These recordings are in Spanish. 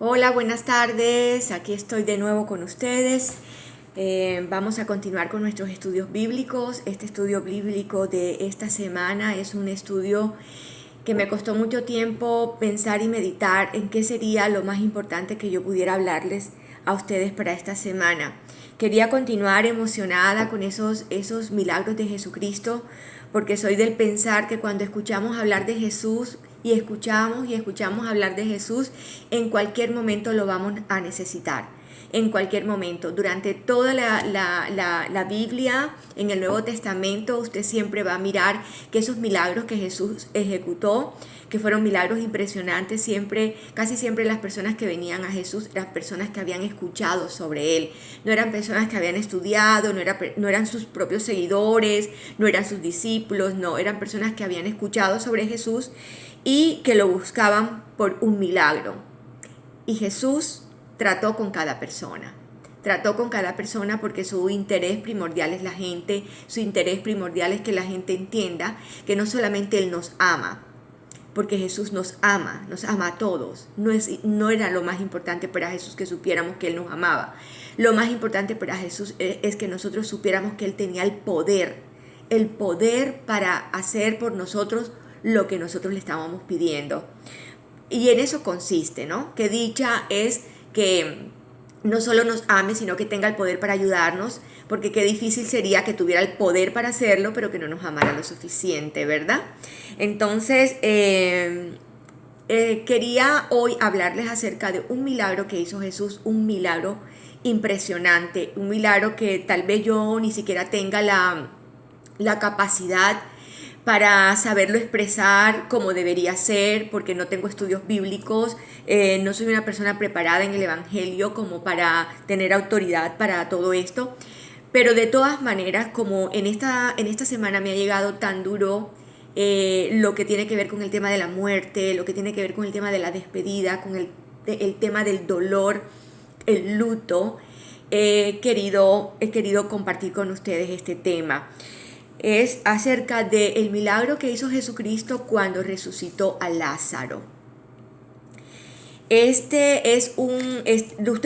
Hola, buenas tardes. Aquí estoy de nuevo con ustedes. Vamos a continuar con nuestros estudios bíblicos. Este estudio bíblico de esta semana es un estudio que me costó mucho tiempo pensar y meditar en qué sería lo más importante que yo pudiera hablarles a ustedes para esta semana. Quería continuar emocionada con esos milagros de Jesucristo, porque soy del pensar que cuando escuchamos hablar de Jesús y escuchamos hablar de Jesús, en cualquier momento lo vamos a necesitar. En cualquier momento, durante toda la Biblia, en el Nuevo Testamento, usted siempre va a mirar que esos milagros que Jesús ejecutó, que fueron milagros impresionantes, casi siempre las personas que venían a Jesús eran personas que habían escuchado sobre Él, no eran personas que habían estudiado, no eran sus propios seguidores, no eran sus discípulos, no, eran personas que habían escuchado sobre Jesús y que lo buscaban por un milagro. Y Jesús trató con cada persona porque su interés primordial es la gente, su interés primordial es que la gente entienda que no solamente Él nos ama, porque Jesús nos ama a todos. No era lo más importante para Jesús que supiéramos que Él nos amaba. Lo más importante para Jesús es que nosotros supiéramos que Él tenía el poder para hacer por nosotros lo que nosotros le estábamos pidiendo. Y en eso consiste, ¿no? Que dicha es que no solo nos ame, sino que tenga el poder para ayudarnos, porque qué difícil sería que tuviera el poder para hacerlo, pero que no nos amara lo suficiente, ¿verdad? Entonces, quería hoy hablarles acerca de un milagro que hizo Jesús, un milagro impresionante, un milagro que tal vez yo ni siquiera tenga la capacidad para saberlo expresar como debería ser, porque no tengo estudios bíblicos, no soy una persona preparada en el Evangelio como para tener autoridad para todo esto, pero de todas maneras, como en esta semana me ha llegado tan duro lo que tiene que ver con el tema de la muerte, lo que tiene que ver con el tema de la despedida, con el tema del dolor, el luto, he querido compartir con ustedes este tema. Es acerca del milagro que hizo Jesucristo cuando resucitó a Lázaro. Usted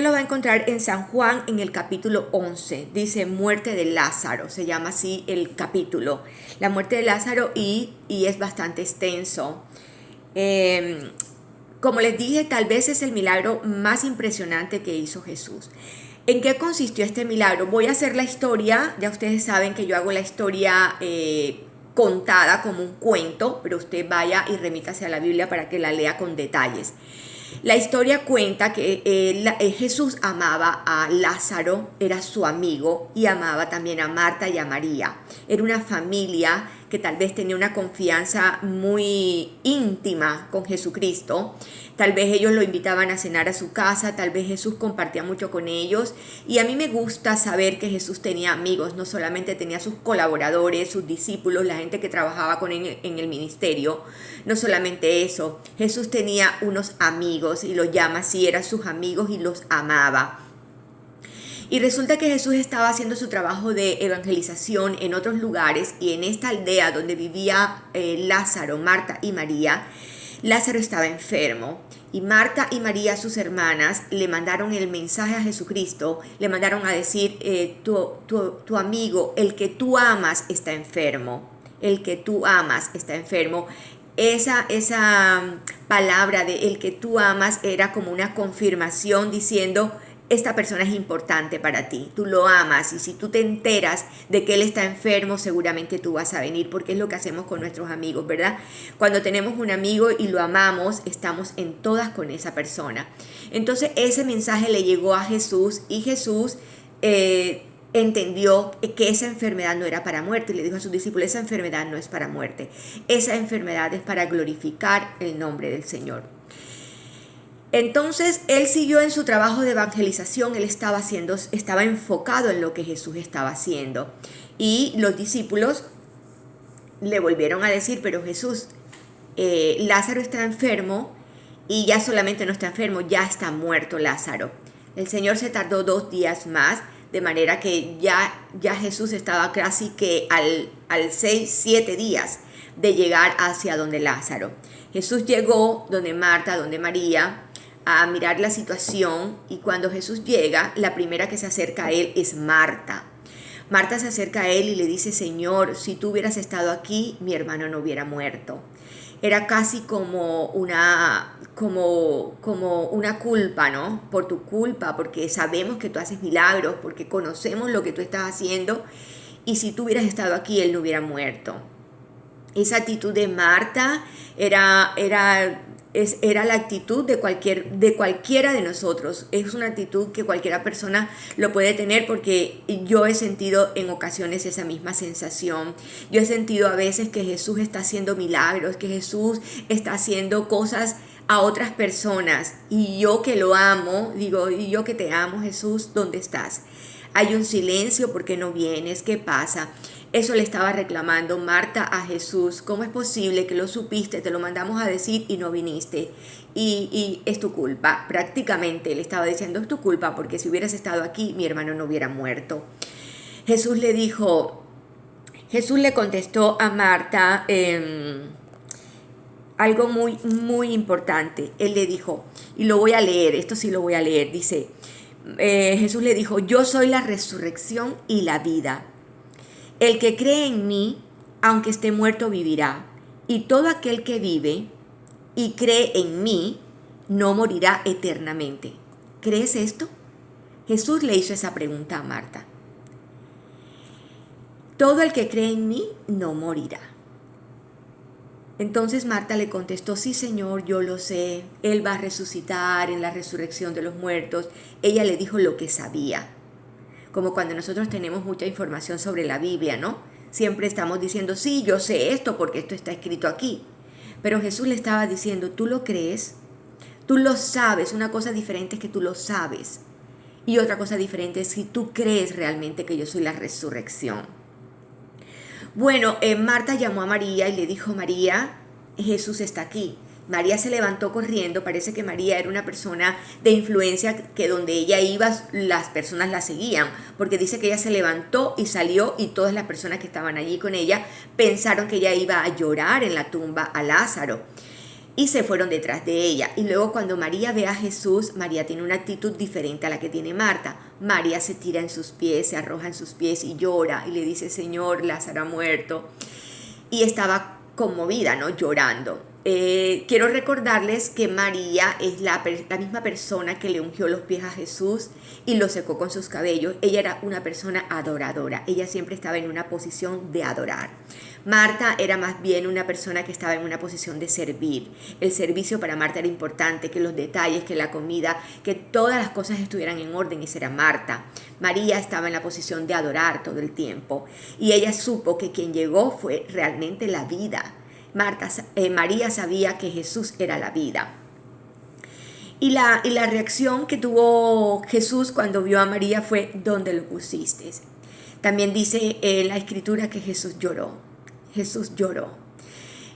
lo va a encontrar en San Juan en el capítulo 11, dice muerte de Lázaro, se llama así el capítulo, la muerte de Lázaro y es bastante extenso. Como les dije, tal vez es el milagro más impresionante que hizo Jesús. ¿En qué consistió este milagro? Voy a hacer la historia, ya ustedes saben que yo hago la historia contada como un cuento, pero usted vaya y remítase a la Biblia para que la lea con detalles. La historia cuenta que Jesús amaba a Lázaro, era su amigo, y amaba también a Marta y a María. Era una familia que tal vez tenía una confianza muy íntima con Jesucristo. Tal vez ellos lo invitaban a cenar a su casa, tal vez Jesús compartía mucho con ellos. Y a mí me gusta saber que Jesús tenía amigos, no solamente tenía sus colaboradores, sus discípulos, la gente que trabajaba con él en el ministerio. No solamente eso, Jesús tenía unos amigos y los llama así, eran sus amigos y los amaba. Y resulta que Jesús estaba haciendo su trabajo de evangelización en otros lugares y en esta aldea donde vivía Lázaro, Marta y María, Lázaro estaba enfermo y Marta y María, sus hermanas, le mandaron el mensaje a Jesucristo, le mandaron a decir, tu amigo, el que tú amas está enfermo, el que tú amas está enfermo. Esa palabra de el que tú amas era como una confirmación diciendo, esta persona es importante para ti, tú lo amas y si tú te enteras de que él está enfermo, seguramente tú vas a venir, porque es lo que hacemos con nuestros amigos, ¿verdad? Cuando tenemos un amigo y lo amamos, estamos en todas con esa persona. Entonces ese mensaje le llegó a Jesús y Jesús entendió que esa enfermedad no era para muerte y le dijo a sus discípulos, esa enfermedad no es para muerte, esa enfermedad es para glorificar el nombre del Señor. Entonces él siguió en su trabajo de evangelización, él estaba enfocado en lo que Jesús estaba haciendo. Y los discípulos le volvieron a decir, pero Jesús, Lázaro está enfermo y ya solamente no está enfermo, ya está muerto Lázaro. El Señor se tardó 2 días más, de manera que ya Jesús estaba casi que al 6-7 días de llegar hacia donde Lázaro. Jesús llegó donde Marta, donde María, a mirar la situación, y cuando Jesús llega, la primera que se acerca a él es Marta. Marta se acerca a él y le dice: Señor, si tú hubieras estado aquí, mi hermano no hubiera muerto. Era casi como una culpa, ¿no? Por tu culpa, porque sabemos que tú haces milagros, porque conocemos lo que tú estás haciendo, y si tú hubieras estado aquí, él no hubiera muerto. Esa actitud de Marta era la actitud de cualquiera de nosotros. Es una actitud que cualquiera persona lo puede tener, porque yo he sentido en ocasiones esa misma sensación. Yo he sentido a veces que Jesús está haciendo milagros, que Jesús está haciendo cosas a otras personas, y yo que lo amo, digo: y yo que te amo, Jesús, ¿dónde estás? Hay un silencio, ¿por qué no vienes? ¿Qué pasa? Eso le estaba reclamando Marta a Jesús. ¿Cómo es posible que lo supiste, te lo mandamos a decir y no viniste? Y es tu culpa. Prácticamente le estaba diciendo: es tu culpa, porque si hubieras estado aquí, mi hermano no hubiera muerto. Jesús le contestó a Marta algo muy, muy importante. Él le dijo, y lo voy a leer, esto sí lo voy a leer, dice, Jesús le dijo: yo soy la resurrección y la vida. El que cree en mí, aunque esté muerto, vivirá. Y todo aquel que vive y cree en mí, no morirá eternamente. ¿Crees esto? Jesús le hizo esa pregunta a Marta. Todo el que cree en mí, no morirá. Entonces Marta le contestó: sí, Señor, yo lo sé. Él va a resucitar en la resurrección de los muertos. Ella le dijo lo que sabía. Como cuando nosotros tenemos mucha información sobre la Biblia, ¿no? Siempre estamos diciendo: sí, yo sé esto porque esto está escrito aquí. Pero Jesús le estaba diciendo: ¿tú lo crees? Tú lo sabes. Una cosa diferente es que tú lo sabes. Y otra cosa diferente es si tú crees realmente que yo soy la resurrección. Bueno, Marta llamó a María y le dijo: María, Jesús está aquí. María se levantó corriendo. Parece que María era una persona de influencia, que donde ella iba las personas la seguían, porque dice que ella se levantó y salió, y todas las personas que estaban allí con ella pensaron que ella iba a llorar en la tumba a Lázaro, y se fueron detrás de ella. Y luego, cuando María ve a Jesús, María tiene una actitud diferente a la que tiene Marta. María se tira en sus pies, se arroja en sus pies y llora y le dice: Señor, Lázaro ha muerto. Y estaba conmovida, ¿no? Llorando. Quiero recordarles que María es la misma persona que le ungió los pies a Jesús y lo secó con sus cabellos. Ella era una persona adoradora. Ella siempre estaba en una posición de adorar. Marta era más bien una persona que estaba en una posición de servir. El servicio para Marta era importante, que los detalles, que la comida, que todas las cosas estuvieran en orden. Esa era Marta. María estaba en la posición de adorar todo el tiempo, y ella supo que quien llegó fue realmente la vida. María sabía que Jesús era la vida. Y la reacción que tuvo Jesús cuando vio a María fue: ¿dónde lo pusiste? También dice en la escritura que Jesús lloró. Jesús lloró.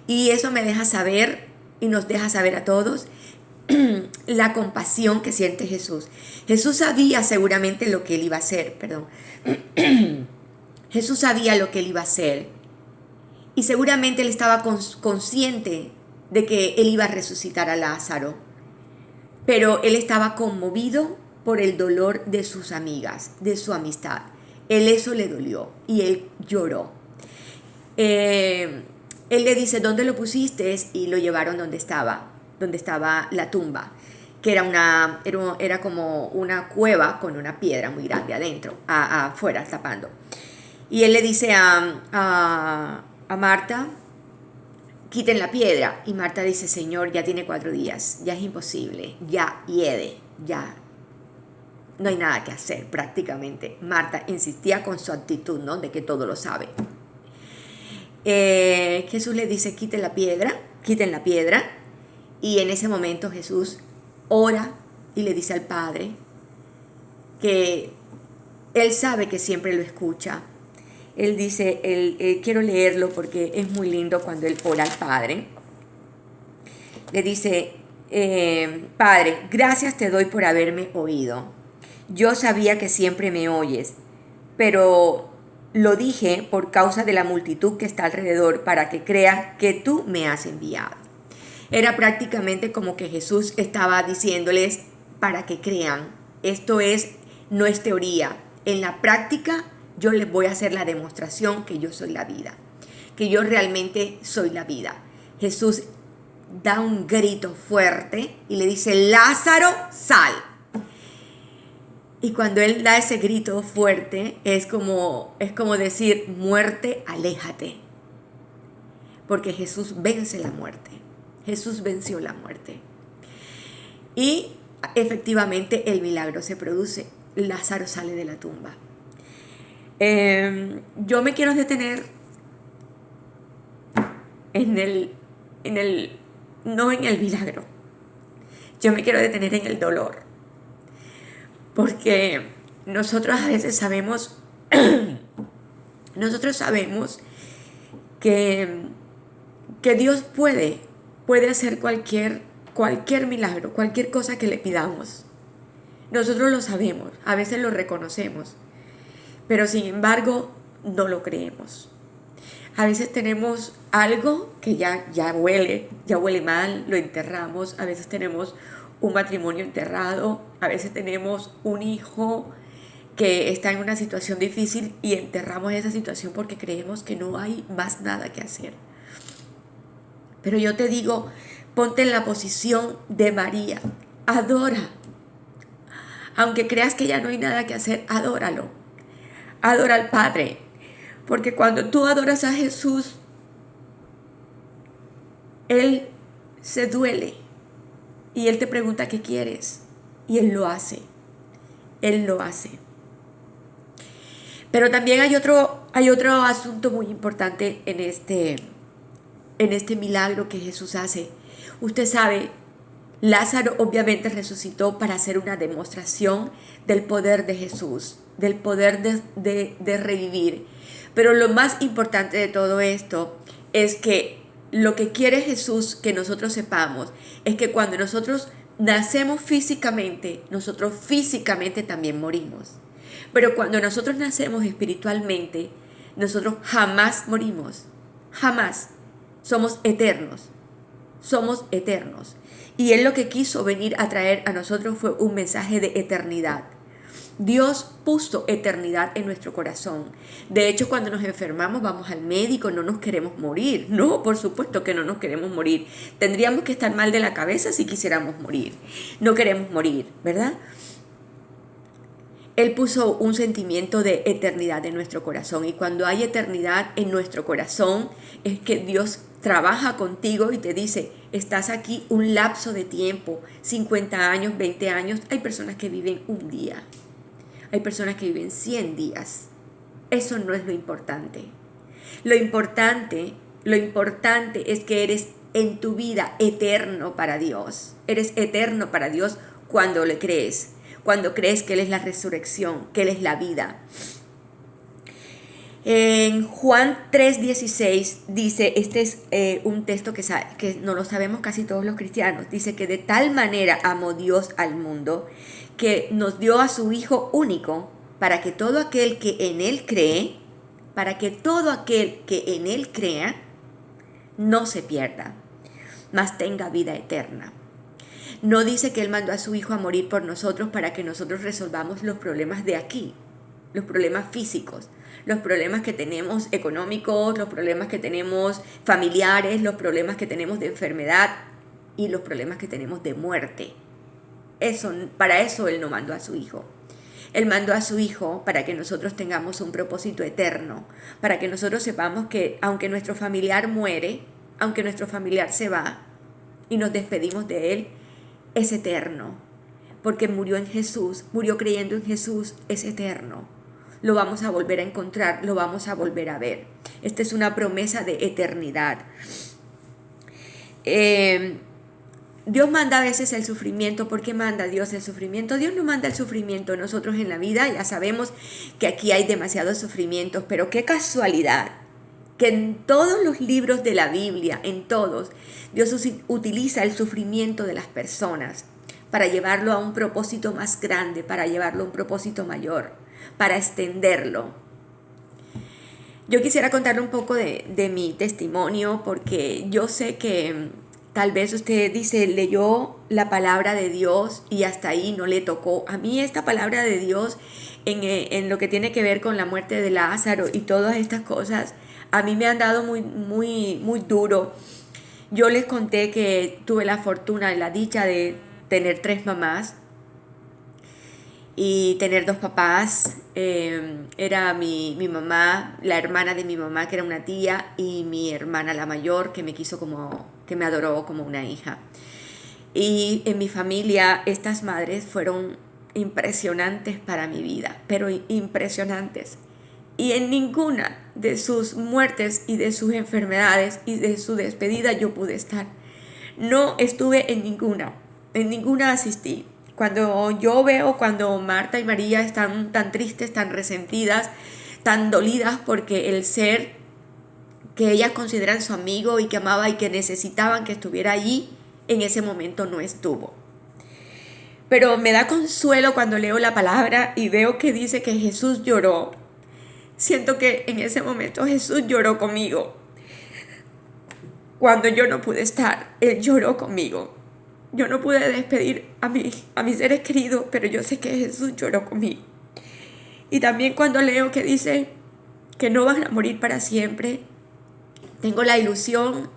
Y eso me deja saber, y nos deja saber a todos, la compasión que siente Jesús. Jesús sabía seguramente lo que él iba a hacer, Jesús sabía lo que él iba a hacer. Y seguramente él estaba consciente de que él iba a resucitar a Lázaro. Pero él estaba conmovido por el dolor de sus amigas, de su amistad. Él eso le dolió y él lloró. Él le dice: ¿dónde lo pusiste? Y lo llevaron donde estaba la tumba, que era como una cueva con una piedra muy grande adentro, afuera, tapando. Y él le dice a Marta: quiten la piedra. Y Marta dice: Señor, ya tiene 4 días, ya es imposible, ya hiede, ya no hay nada que hacer prácticamente. Marta insistía con su actitud, ¿no? De que todo lo sabe. Jesús le dice: quiten la piedra. Y en ese momento Jesús ora y le dice al Padre que él sabe que siempre lo escucha. Él dice, quiero leerlo porque es muy lindo cuando él ora al Padre. Le dice: Padre, gracias te doy por haberme oído. Yo sabía que siempre me oyes, pero lo dije por causa de la multitud que está alrededor, para que crea que tú me has enviado. Era prácticamente como que Jesús estaba diciéndoles para que crean. No es teoría. En la práctica yo les voy a hacer la demostración que yo soy la vida, que yo realmente soy la vida. Jesús da un grito fuerte y le dice: Lázaro, sal. Y cuando él da ese grito fuerte, es como decir: muerte, aléjate. Porque Jesús vence la muerte. Jesús venció la muerte. Y efectivamente el milagro se produce. Lázaro sale de la tumba. Yo me quiero detener no en el milagro. Yo me quiero detener en el dolor. Porque nosotros a veces sabemos que Dios puede hacer cualquier milagro, cualquier cosa que le pidamos. Nosotros lo sabemos, a veces lo reconocemos, pero sin embargo no lo creemos. A veces tenemos algo que ya huele mal, lo enterramos. A veces tenemos un matrimonio enterrado, a veces tenemos un hijo que está en una situación difícil y enterramos esa situación porque creemos que no hay más nada que hacer. Pero yo te digo, ponte en la posición de María, adora. Aunque creas que ya no hay nada que hacer, adóralo. Adora al Padre. Porque cuando tú adoras a Jesús, Él se duele. Y Él te pregunta qué quieres. Y Él lo hace. Él lo hace. Pero también hay otro asunto muy importante en este milagro que Jesús hace. Usted sabe, Lázaro obviamente resucitó para hacer una demostración del poder de Jesús, del poder de revivir. Pero lo más importante de todo esto es que lo que quiere Jesús que nosotros sepamos es que cuando nosotros nacemos físicamente, nosotros físicamente también morimos. Pero cuando nosotros nacemos espiritualmente, nosotros jamás morimos, jamás. Somos eternos, somos eternos. Y Él lo que quiso venir a traer a nosotros fue un mensaje de eternidad. Dios puso eternidad en nuestro corazón. De hecho, cuando nos enfermamos vamos al médico, no nos queremos morir. No, por supuesto que no nos queremos morir. Tendríamos que estar mal de la cabeza si quisiéramos morir. No queremos morir, ¿verdad? Él puso un sentimiento de eternidad en nuestro corazón. Y cuando hay eternidad en nuestro corazón, es que Dios trabaja contigo y te dice: estás aquí un lapso de tiempo, 50 años, 20 años. Hay personas que viven un día. Hay personas que viven 100 días. Eso no es lo importante. Lo importante es que eres en tu vida eterno para Dios. Eres eterno para Dios cuando le crees. Cuando crees que Él es la resurrección, que Él es la vida. En Juan 3:16 dice, este es un texto que no lo sabemos casi todos los cristianos, dice que de tal manera amó Dios al mundo que nos dio a su Hijo único para que todo aquel que en Él cree, no se pierda, mas tenga vida eterna. No dice que Él mandó a su Hijo a morir por nosotros para que nosotros resolvamos los problemas de aquí, los problemas físicos, los problemas que tenemos económicos, los problemas que tenemos familiares, los problemas que tenemos de enfermedad y los problemas que tenemos de muerte. Para eso Él no mandó a su Hijo. Él mandó a su Hijo para que nosotros tengamos un propósito eterno, para que nosotros sepamos que aunque nuestro familiar muere, aunque nuestro familiar se va y nos despedimos de él, es eterno, porque murió en Jesús, murió creyendo en Jesús, es eterno. Lo vamos a volver a encontrar, lo vamos a volver a ver. Esta es una promesa de eternidad. Dios manda a veces el sufrimiento. ¿Por qué manda Dios el sufrimiento? Dios no manda el sufrimiento. Nosotros en la vida ya sabemos que aquí hay demasiados sufrimientos, pero qué casualidad que en todos los libros de la Biblia, en todos, Dios utiliza el sufrimiento de las personas para llevarlo a un propósito más grande, para llevarlo a un propósito mayor, para extenderlo. Yo quisiera contarle un poco de mi testimonio, porque yo sé que Tal vez usted dice, leyó la palabra de Dios y hasta ahí no le tocó. A mí esta palabra de Dios en lo que tiene que ver con la muerte de Lázaro y todas estas cosas, a mí me han dado muy duro. Yo les conté que tuve la fortuna y la dicha de tener 3 mamás y tener 2 papás. Era mi mamá, la hermana de mi mamá, que era una tía, y mi hermana la mayor, que me quiso que me adoró como una hija. Y en mi familia estas madres fueron impresionantes para mi vida, pero impresionantes. Y en ninguna de sus muertes y de sus enfermedades y de su despedida yo pude estar. No estuve en ninguna asistí. Cuando Marta y María están tan tristes, tan resentidas, tan dolidas porque el ser que ellas consideran su amigo y que amaba y que necesitaban que estuviera allí, en ese momento no estuvo. Pero me da consuelo cuando leo la palabra y veo que dice que Jesús lloró. Siento que en ese momento Jesús lloró conmigo. Cuando yo no pude estar, Él lloró conmigo. Yo no pude despedir a mis seres queridos, pero yo sé que Jesús lloró conmigo. Y también cuando leo que dice que no van a morir para siempre, tengo la ilusión,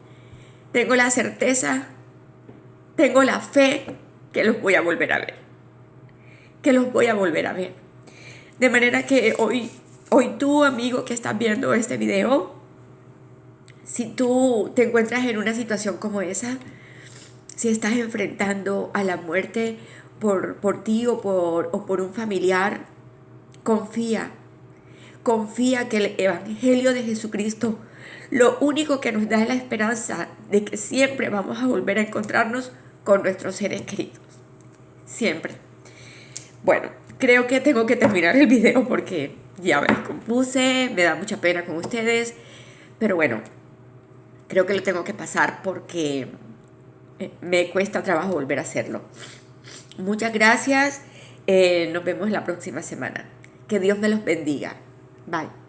tengo la certeza, tengo la fe que los voy a volver a ver. Que los voy a volver a ver. De manera que hoy tú, amigo que estás viendo este video, si tú te encuentras en una situación como esa, si estás enfrentando a la muerte por ti o por un familiar, confía que el Evangelio de Jesucristo, lo único que nos da es la esperanza de que siempre vamos a volver a encontrarnos con nuestros seres queridos. Siempre. Bueno, creo que tengo que terminar el video porque ya me descompuse, me da mucha pena con ustedes, pero bueno, creo que lo tengo que pasar porque me cuesta trabajo volver a hacerlo. Muchas gracias, nos vemos la próxima semana. Que Dios me los bendiga. Bye.